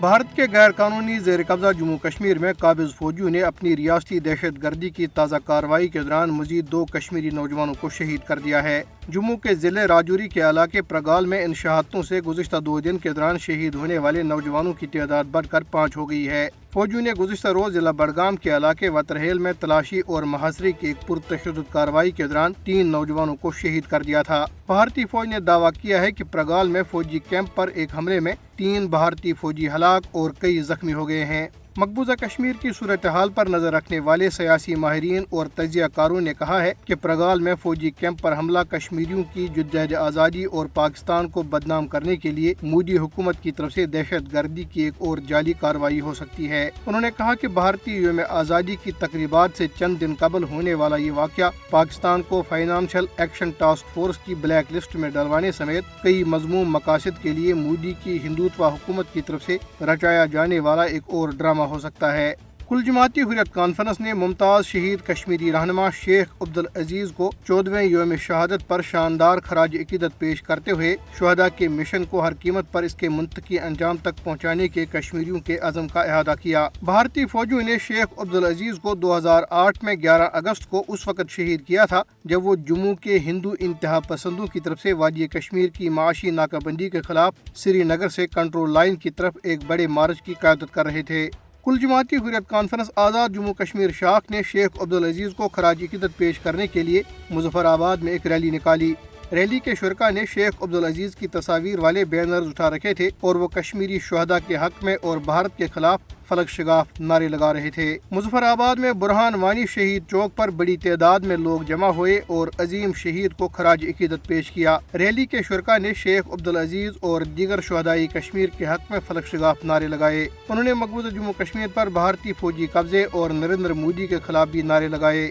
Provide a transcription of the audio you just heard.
بھارت کے غیر قانونی زیر قبضہ جموں کشمیر میں قابض فوجیوں نے اپنی ریاستی دہشت گردی کی تازہ کارروائی کے دوران مزید 2 کشمیری نوجوانوں کو شہید کر دیا ہے۔ جموں کے ضلع راجوری کے علاقے پرگال میں ان شہادتوں سے گزشتہ 2 دن کے دوران شہید ہونے والے نوجوانوں کی تعداد بڑھ کر 5 ہو گئی ہے۔ فوجیوں نے گزشتہ روز ضلع بڈگام کے علاقے وترہیل میں تلاشی اور محاصرے کی ایک پرتشدد کارروائی کے دوران 3 نوجوانوں کو شہید کر دیا تھا۔ بھارتی فوج نے دعویٰ کیا ہے کہ پرگال میں فوجی کیمپ پر ایک حملے میں 3 بھارتی فوجی ہلاک اور کئی زخمی ہو گئے ہیں۔ مقبوضہ کشمیر کی صورتحال پر نظر رکھنے والے سیاسی ماہرین اور تجزیہ کاروں نے کہا ہے کہ پرگال میں فوجی کیمپ پر حملہ کشمیریوں کی جدوجہد آزادی اور پاکستان کو بدنام کرنے کے لیے مودی حکومت کی طرف سے دہشت گردی کی ایک اور جعلی کارروائی ہو سکتی ہے۔ انہوں نے کہا کہ بھارتی یوم آزادی کی تقریبات سے چند دن قبل ہونے والا یہ واقعہ پاکستان کو فائنانشل ایکشن ٹاسک فورس کی بلیک لسٹ میں ڈلوانے سمیت کئی مذموم مقاصد کے لیے مودی کی ہندوتوا حکومت کی طرف سے رچایا جانے والا ایک اور ڈرامہ ہو سکتا ہے۔ کل جماعتی حریت کانفرنس نے ممتاز شہید کشمیری رہنما شیخ عبدالعزیز کو 14ویں یوم شہادت پر شاندار خراج عقیدت پیش کرتے ہوئے شہداء کے مشن کو ہر قیمت پر اس کے منطقی انجام تک پہنچانے کے کشمیریوں کے عزم کا اعادہ کیا۔ بھارتی فوجیوں نے شیخ عبدالعزیز کو 2008 میں 11 اگست کو اس وقت شہید کیا تھا جب وہ جموں کے ہندو انتہا پسندوں کی طرف سے وادی کشمیر کی معاشی ناکہ بندی کے خلاف سری نگر سے کنٹرول لائن کی طرف ایک بڑے مارچ کی قیادت کر رہے تھے۔ کل جماعتی حریت کانفرنس آزاد جموں کشمیر شاخ نے شیخ عبدالعزیز کو خراج عقیدت پیش کرنے کے لیے مظفر آباد میں ایک ریلی نکالی۔ ریلی کے شرکاء نے شیخ عبدالعزیز کی تصاویر والے بینرز اٹھا رکھے تھے اور وہ کشمیری شہداء کے حق میں اور بھارت کے خلاف فلک شگاف نعرے لگا رہے تھے۔ مظفر آباد میں برہان وانی شہید چوک پر بڑی تعداد میں لوگ جمع ہوئے اور عظیم شہید کو خراج عقیدت پیش کیا۔ ریلی کے شرکاء نے شیخ عبدالعزیز اور دیگر شہدائی کشمیر کے حق میں فلک شگاف نعرے لگائے۔ انہوں نے مقبوضہ جموں کشمیر پر بھارتی فوجی قبضے اور نریندر مودی کے خلاف بھی نعرے لگائے۔